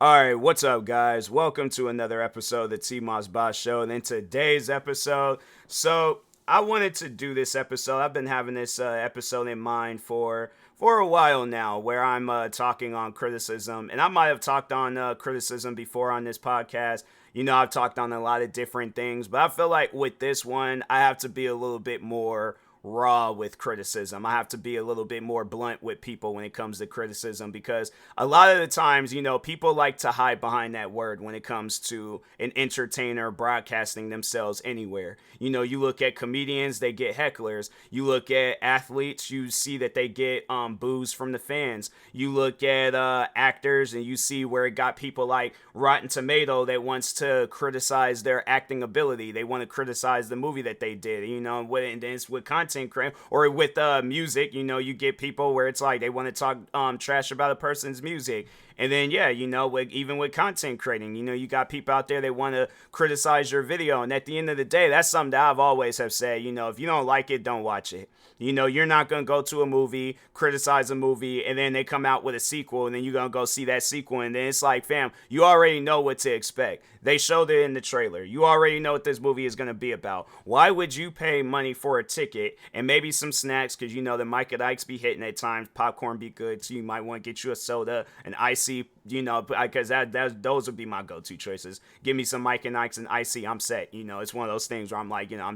All right, what's up, guys? Welcome to another episode of the TMossBoss Show. And in today's episode, I wanted to do this episode. I've been having this episode in mind for a while now, where I'm talking on criticism, and I might have talked on criticism before on this podcast. You know, I've talked on a lot of different things, but I feel like with this one, I have to be a little bit more raw with criticism. I have to be a little bit more blunt with people when it comes to criticism, because a lot of the times, you know, people like to hide behind that word when it comes to an entertainer broadcasting themselves anywhere. You know, you look at comedians, they get hecklers. You look at athletes, you see that they get boos from the fans. You look at actors and you see where it got people like Rotten Tomato that wants to criticize their acting ability. They want to criticize the movie that they did, you know, and it's with content creation or with music. You know, you get people where it's like they want to talk trash about a person's music. And then, yeah, you know, even with content creating, you know, you got people out there that want to criticize your video. And at the end of the day, that's something that I've always have said, you know, if you don't like it, don't watch it. You know, you're not going to go to a movie, criticize a movie, and then they come out with a sequel, and then you're going to go see that sequel. And then it's like, fam, you already know what to expect. They showed it in the trailer. You already know what this movie is going to be about. Why would you pay money for a ticket and maybe some snacks? Because, you know, the Mike and Ike's be hitting at times. Popcorn be good, so you might want to get you a soda, an icy, you know, because those would be my go-to choices. Give me some Mike and Ike's and icy, I'm set. You know, it's one of those things where I'm like, you know,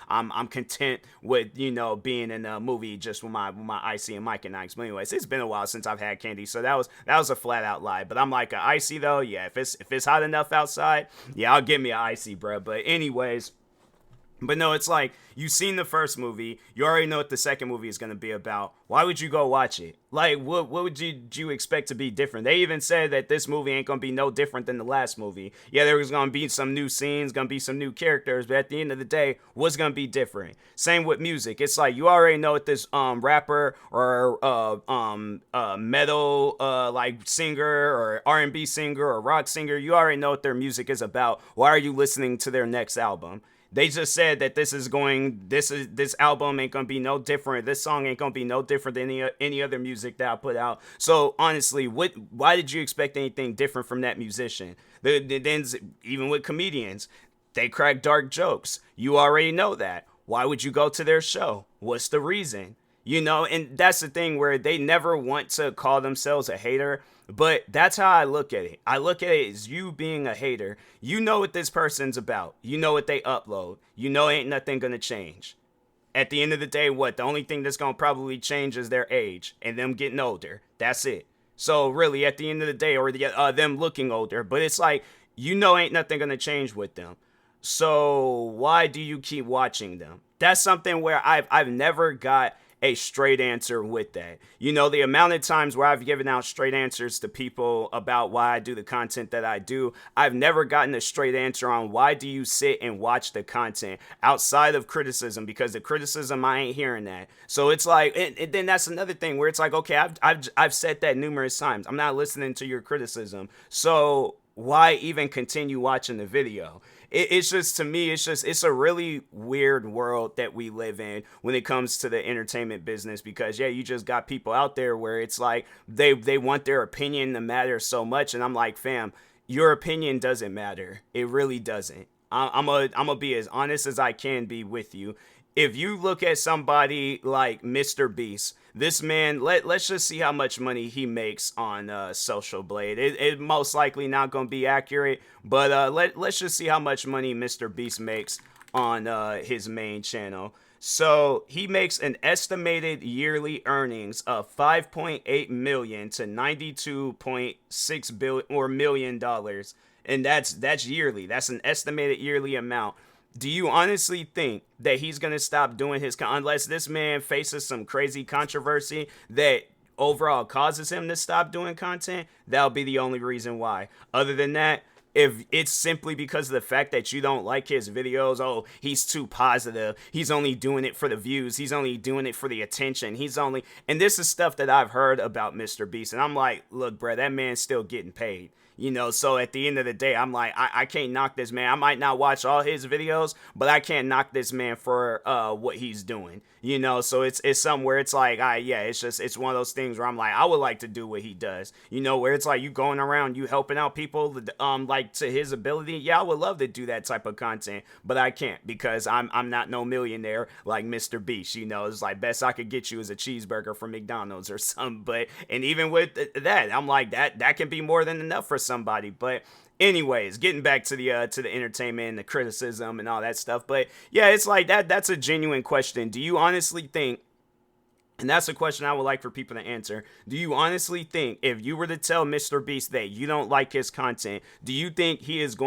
I'm content with, you know, being in a movie just with my icy and Mike and Ike's. But anyways, it's been a while since I've had candy, so that was a flat out lie. But I'm like, a icy though, yeah. If it's hot enough outside, yeah, I'll give me an icy, bro. But anyways. But no, it's like, you've seen the first movie, you already know what the second movie is going to be about. Why would you go watch it? Like, what would you expect to be different? They even said that this movie ain't going to be no different than the last movie. Yeah, there was going to be some new scenes, going to be some new characters, but at the end of the day, what's going to be different? Same with music. It's like, you already know what this rapper or metal like singer or R&B singer or rock singer, you already know what their music is about. Why are you listening to their next album? They just said that this album ain't gonna be no different. This song ain't gonna be no different than any other music that I put out. So honestly, why did you expect anything different from that musician? Then even with comedians, they crack dark jokes. You already know that. Why would you go to their show? What's the reason? You know, and that's the thing where they never want to call themselves a hater, but that's how I look at it. I look at it as you being a hater. You know what this person's about. You know what they upload. You know ain't nothing gonna change. At the end of the day, what? The only thing that's gonna probably change is their age and them getting older. That's it. So really, at the end of the day, or them looking older, but it's like, you know ain't nothing gonna change with them. So why do you keep watching them? That's something where I've never got a straight answer with that. You know, the amount of times where I've given out straight answers to people about why I do the content that I do, I've never gotten a straight answer on why do you sit and watch the content outside of criticism, because the criticism, I ain't hearing that. So it's like, and then that's another thing where it's like, okay, I've said that numerous times. I'm not listening to your criticism. So why even continue watching the video? It's just, to me, it's a really weird world that we live in when it comes to the entertainment business, because yeah, you just got people out there where it's like they want their opinion to matter so much, and I'm like, fam, your opinion doesn't matter. It really doesn't. I'm gonna be as honest as I can be with you. If you look at somebody like Mr. Beast, this man, let's just see how much money he makes on Social Blade. It most likely not going to be accurate, but let's just see how much money Mr. Beast makes on his main channel. So he makes an estimated yearly earnings of 5.8 million to 92.6 billion or $1 million, and that's yearly. That's an estimated yearly amount. Do you honestly think that he's going to stop doing unless this man faces some crazy controversy that overall causes him to stop doing content? That'll be the only reason why. Other than that, if it's simply because of the fact that you don't like his videos, oh, he's too positive, he's only doing it for the views, he's only doing it for the attention, and this is stuff that I've heard about Mr. Beast, and I'm like, look, bro, that man's still getting paid. So at the end of the day, I'm like, I can't knock this man. I might not watch all his videos, but I can't knock this man for what he's doing. So it's something where it's like, it's one of those things where I'm like, I would like to do what he does. Where it's like you going around, you helping out people, like to his ability. Yeah, I would love to do that type of content, but I can't because I'm not no millionaire like Mr. Beast. It's like best I could get you is a cheeseburger from McDonald's or something. But and even with that, I'm like that can be more than enough for somebody. But anyways, getting back to the entertainment and the criticism and all that stuff. But yeah, it's like that's a genuine question. Do you honestly think, and that's a question I would like for people to answer, do you honestly think if you were to tell Mr. Beast that you don't like his content, do you think his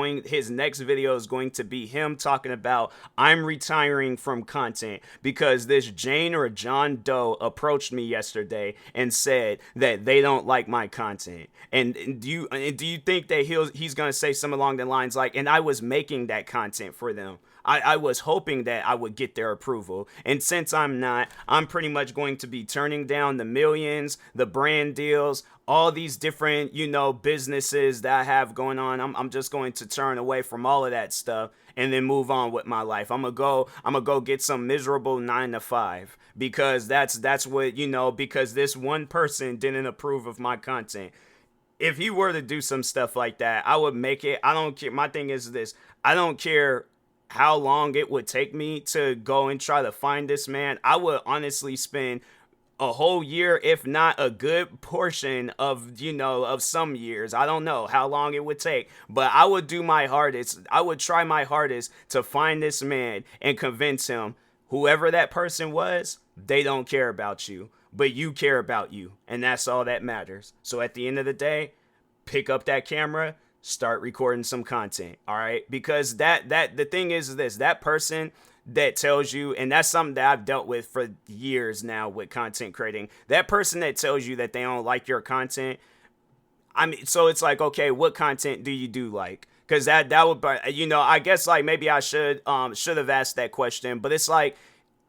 next video is going to be him talking about, I'm retiring from content because this Jane or John Doe approached me yesterday and said that they don't like my content? And do you think that he's going to say something along the lines like, and I was making that content for them? I was hoping that I would get their approval. And since I'm not, I'm pretty much going to be turning down the millions, the brand deals, all these different, businesses that I have going on. I'm just going to turn away from all of that stuff and then move on with my life. I'm gonna go get some miserable 9 to 5 because that's what, because this one person didn't approve of my content. If he were to do some stuff like that, I would make it. I don't care. My thing is this. I don't care how long it would take me to go and try to find this man. I would honestly spend a whole year, if not a good portion of, of some years. I don't know how long it would take, but I would do my hardest. I would try my hardest to find this man and convince him, whoever that person was, they don't care about you, but you care about you. And that's all that matters. So at the end of the day, pick up that camera, start recording some content. All right. Because the thing is this, that person that tells you, and that's something that I've dealt with for years now with content creating, that person that tells you that they don't like your content. I mean, so it's like, okay, what content do you do like? Because that would, I guess like maybe I should have asked that question, but it's like,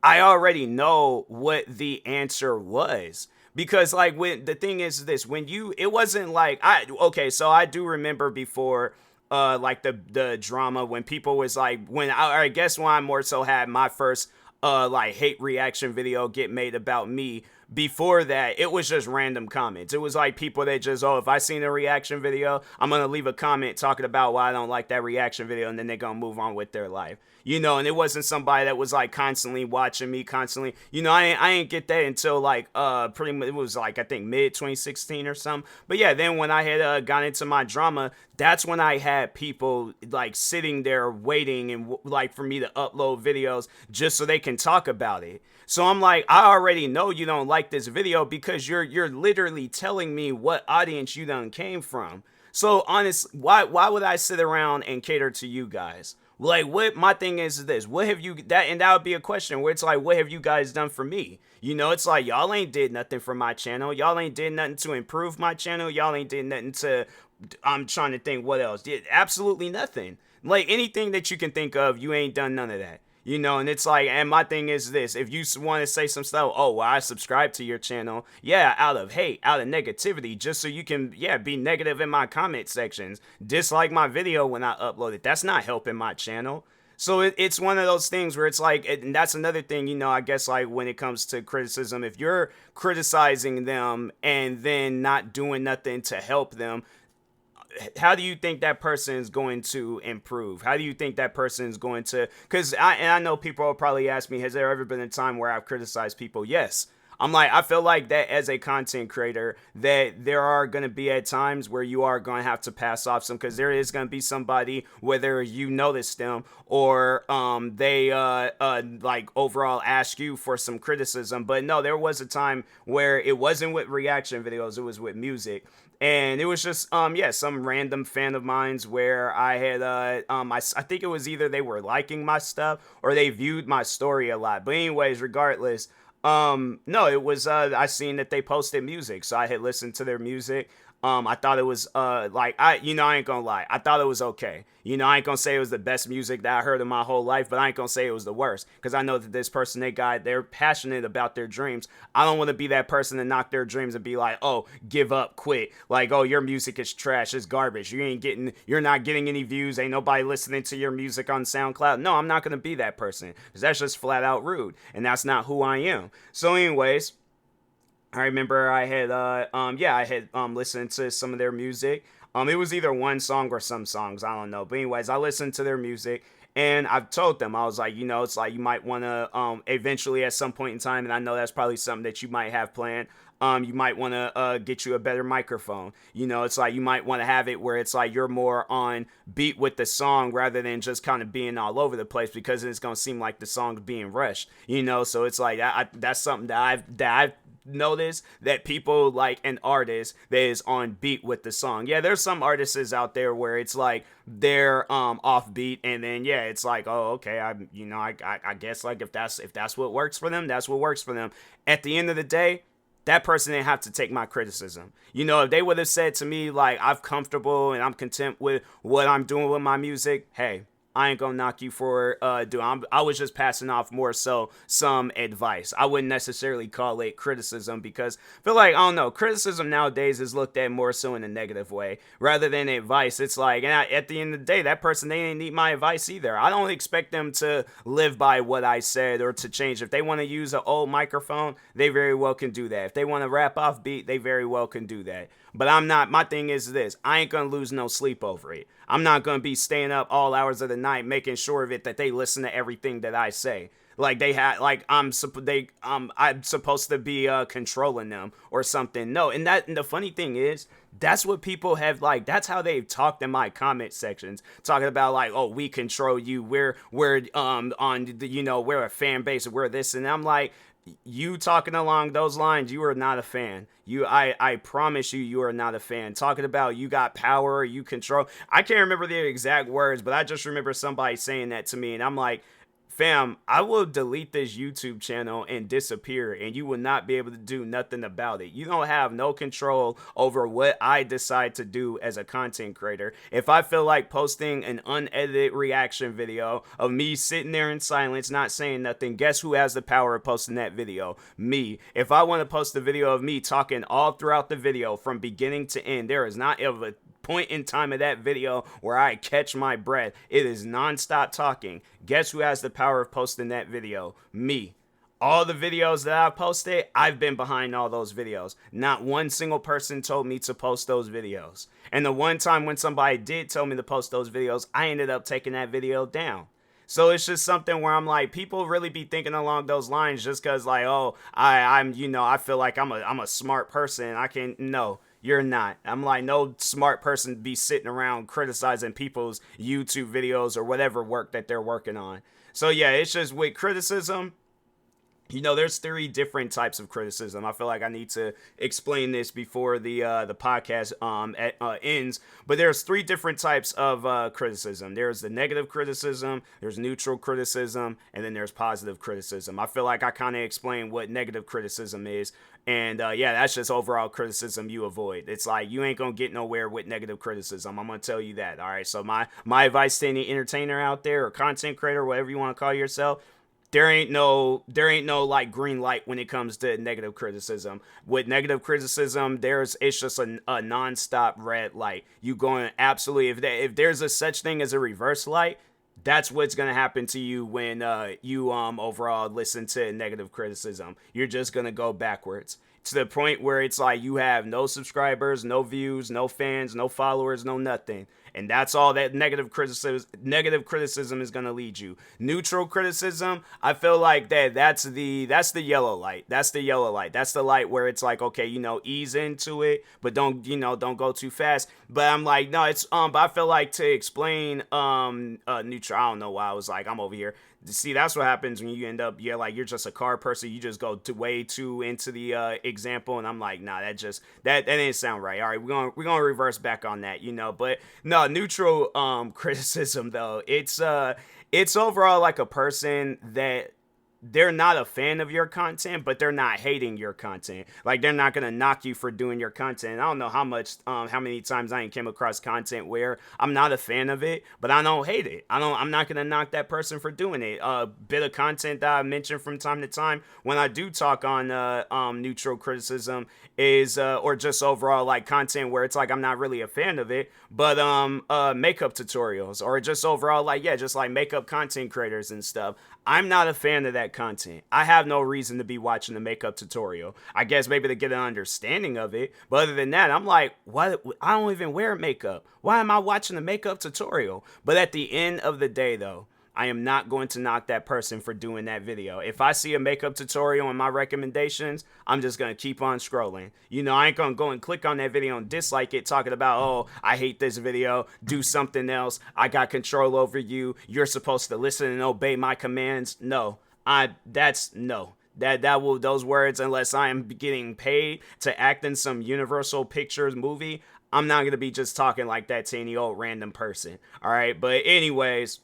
I already know what the answer was. Because like when the thing is this, it wasn't like so I do remember before like the drama when people was like, when I guess when I more so had my first like hate reaction video get made about me. Before that, it was just random comments. It was like people that just, if I seen a reaction video, I'm going to leave a comment talking about why I don't like that reaction video, and then they're going to move on with their life. And it wasn't somebody that was like constantly watching me, constantly, I ain't get that until like, pretty much, it was like, I think mid 2016 or something. But yeah, then when I had got into my drama, that's when I had people like sitting there waiting and like for me to upload videos just so they can talk about it. So I'm like, I already know you don't like this video because you're literally telling me what audience you done came from. So honestly, why would I sit around and cater to you guys? Like, what my thing is this, what have you, and that would be a question where it's like, what have you guys done for me? It's like, y'all ain't did nothing for my channel. Y'all ain't did nothing to improve my channel. Y'all ain't did nothing to, I'm trying to think what else. Did absolutely nothing. Like anything that you can think of, you ain't done none of that. And it's like, and my thing is this, if you want to say some stuff, I subscribe to your channel, out of hate, out of negativity, just so you can, be negative in my comment sections, dislike my video when I upload it, that's not helping my channel. So it's one of those things where it's like, and that's another thing, I guess like when it comes to criticism, if you're criticizing them and then not doing nothing to help them, how do you think that person is going to improve? How do you think that person is going to, because I know people will probably ask me, has there ever been a time where I've criticized people? Yes. I'm like, I feel like that as a content creator, that there are going to be at times where you are going to have to pass off some, because there is going to be somebody, whether you notice them or they like overall ask you for some criticism. But no, there was a time where it wasn't with reaction videos, it was with music. And it was just, some random fan of mine's where I had, I think it was either they were liking my stuff or they viewed my story a lot. But anyways, regardless, no, it was, I seen that they posted music. So I had listened to their music. I thought it was like I ain't gonna lie. I thought it was okay. I ain't gonna say it was the best music that I heard in my whole life, but I ain't gonna say it was the worst because I know that this person, they're passionate about their dreams. I don't want to be that person to knock their dreams and be like, oh, give up, quit. Like, oh, your music is trash, it's garbage. You're not getting any views. Ain't nobody listening to your music on SoundCloud. No, I'm not gonna be that person because that's just flat out rude, and that's not who I am. So, anyways. I remember I had listened to some of their music. It was either one song or some songs, I don't know. But anyways, I listened to their music and I've told them, I was like, it's like you might want to eventually at some point in time, and I know that's probably something that you might have planned. You might want to get you a better microphone. It's like you might want to have it where it's like you're more on beat with the song rather than just kind of being all over the place because it's gonna seem like the song's being rushed. So it's like that's something that I've notice that people like an artist that is on beat with the song. Yeah, there's some artists out there where it's like they're off beat, and then yeah, it's like, oh, okay, I guess like if that's what works for them, that's what works for them. At the end of the day, that person didn't have to take my criticism. If they would have said to me like I'm comfortable and I'm content with what I'm doing with my music, hey, I ain't gonna knock you for doing. I was just passing off more so some advice. I wouldn't necessarily call it criticism because I feel like, I don't know, criticism nowadays is looked at more so in a negative way rather than advice. It's like, at the end of the day, that person, they didn't need my advice either. I don't expect them to live by what I said or to change. If they want to use an old microphone, they very well can do that. If they want to rap off beat, they very well can do that. But I'm not, my thing is this, I ain't gonna lose no sleep over it. I'm not gonna be staying up all hours of the night making sure of it that they listen to everything that I say. Like I'm supposed to be controlling them or something. No, and the funny thing is, that's what people have, like, that's how they've talked in my comment sections, talking about like, oh, we control you, we're on the, we're a fan base, we're this, and I'm like, you talking along those lines, you are not a fan. I promise you are not a fan. Talking about you got power, you control. I can't remember the exact words, but I just remember somebody saying that to me, and I'm like, fam, I will delete this YouTube channel and disappear, and you will not be able to do nothing about it. You don't have no control over what I decide to do as a content creator. If I feel like posting an unedited reaction video of me sitting there in silence, not saying nothing, guess who has the power of posting that video? Me. If I want to post a video of me talking all throughout the video from beginning to end, there is not ever point in time of that video where I catch my breath. It is non-stop talking. Guess who has the power of posting that video? Me. All the videos that I've posted, I've been behind all those videos. Not one single person told me to post those videos. And the one time when somebody did tell me to post those videos, I ended up taking that video down. So it's just something where I'm like, people really be thinking along those lines just because, like, oh, I feel like I'm a smart person. No. You're not. I'm like, no smart person be sitting around criticizing people's YouTube videos or whatever work that they're working on. So yeah, it's just with criticism, there's 3 different types of criticism. I feel like I need to explain this before the podcast ends. But there's 3 different types of criticism. There's the negative criticism, there's neutral criticism, and then there's positive criticism. I feel like I kind of explained what negative criticism is. And yeah, that's just overall criticism you avoid. It's like you ain't gonna get nowhere with negative criticism. I'm gonna tell you that. All right. So my advice to any entertainer out there or content creator, whatever you want to call yourself, there ain't no like green light when it comes to negative criticism. With negative criticism, it's just a non-stop red light. You going absolutely, if there's a such thing as a reverse light, that's what's gonna happen to you when you overall listen to negative criticism. You're just gonna go backwards to the point where it's like you have no subscribers, no views, no fans, no followers, no nothing. And that's all that negative criticism is going to lead you. Neutral criticism, I feel like that's the yellow light. That's the yellow light. That's the light where it's like, okay, ease into it, but don't go too fast. But I'm like, no, it's but I feel like to explain neutral, I don't know why I was like, I'm over here. See, that's what happens when you end up, you're just a car person. You just go way too into the example, and I'm like, nah, that didn't sound right. All right, we're gonna reverse back on that, But no, neutral criticism though, it's overall like a person that they're not a fan of your content, but they're not hating your content. Like, they're not gonna knock you for doing your content. I don't know how many times I ain't came across content where I'm not a fan of it, but I don't hate it. I'm not gonna knock that person for doing it. A bit of content that I mention from time to time when I do talk on neutral criticism is or just overall like content where it's like I'm not really a fan of it, but makeup tutorials or just overall like just like makeup content creators and stuff. I'm not a fan of that content. I have no reason to be watching the makeup tutorial. I guess maybe to get an understanding of it. But other than that, I'm like, what? I don't even wear makeup. Why am I watching the makeup tutorial? But at the end of the day, though, I am not going to knock that person for doing that video. If I see a makeup tutorial in my recommendations, I'm just going to keep on scrolling. You know, I ain't going to go and click on that video and dislike it, talking about, oh, I hate this video, do something else, I got control over you, you're supposed to listen and obey my commands. No, no. Those words, unless I am getting paid to act in some Universal Pictures movie, I'm not going to be just talking like that to any old random person. All right, but anyways,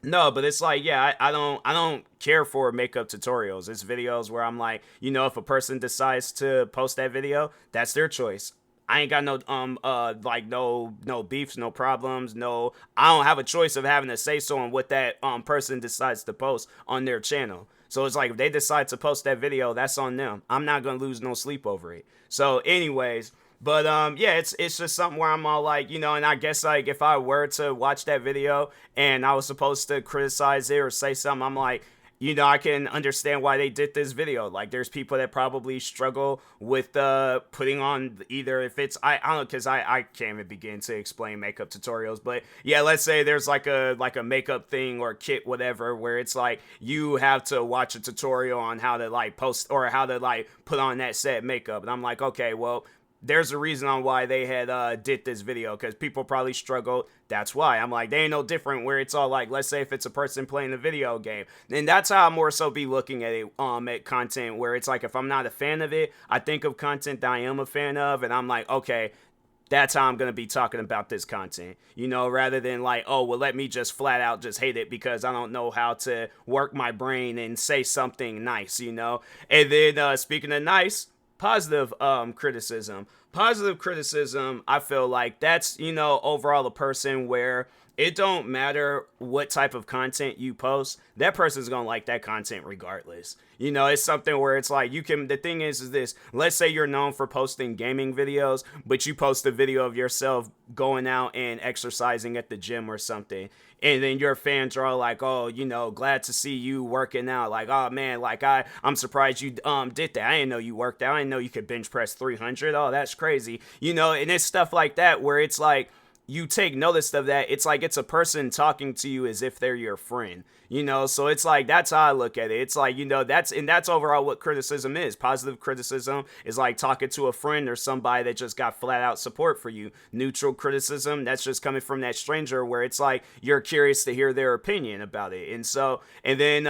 no, but it's like, I don't care for makeup tutorials. It's videos where I'm like, if a person decides to post that video, that's their choice. I ain't got no beefs, no problems, I don't have a choice of having to say so on what that person decides to post on their channel. So it's like if they decide to post that video, that's on them. I'm not gonna lose no sleep over it. So anyways, but it's just something where I'm all like, and I guess like if I were to watch that video and I was supposed to criticize it or say something, I'm like, I can understand why they did this video. Like, there's people that probably struggle with putting on either if it's I don't know, because I can't even begin to explain makeup tutorials, but yeah, let's say there's like a makeup thing or kit, whatever, where it's like you have to watch a tutorial on how to like post or how to like put on that set makeup, and I'm like, okay, well, there's a reason on why they had did this video, because people probably struggled. That's why I'm like, they ain't no different where it's all like, let's say if it's a person playing a video game, then that's how I more so be looking at it, at content where it's like, if I'm not a fan of it, I think of content that I am a fan of, and I'm like, okay, that's how I'm going to be talking about this content, rather than like, oh, well, let me just flat out just hate it because I don't know how to work my brain and say something nice, and then speaking of nice, positive criticism. Positive criticism, I feel like that's, overall a person where it don't matter what type of content you post, that person's gonna like that content regardless. It's something where it's like the thing is this, let's say you're known for posting gaming videos, but you post a video of yourself going out and exercising at the gym or something. And then your fans are all like, oh, glad to see you working out. Like, oh man, like I'm surprised you did that. I didn't know you worked out. I didn't know you could bench press 300. Oh, that's crazy. And it's stuff like that where it's like, you take notice of that. It's like it's a person talking to you as if they're your friend, so it's like, that's how I look at it. It's like, that's overall what criticism is. Positive criticism is like talking to a friend or somebody that just got flat out support for you. Neutral criticism, that's just coming from that stranger where it's like you're curious to hear their opinion about it. And then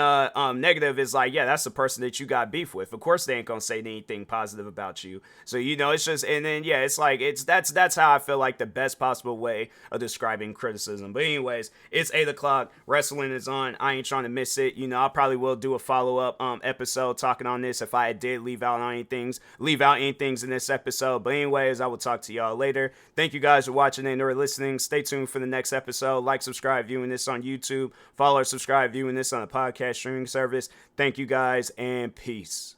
negative is like, that's the person that you got beef with. Of course they ain't gonna say anything positive about you. So it's just, and then it's like, that's how I feel like the best possible way of describing criticism. But anyways, it's 8 o'clock, wrestling is on. I ain't trying to miss it. I probably will do a follow-up episode talking on this if I did leave out any things in this episode. But anyways, I will talk to y'all later. Thank you guys for watching and or listening. Stay tuned for the next episode. Like, subscribe, viewing this on YouTube. Follow or subscribe, viewing this on a podcast streaming service. Thank you guys, and peace.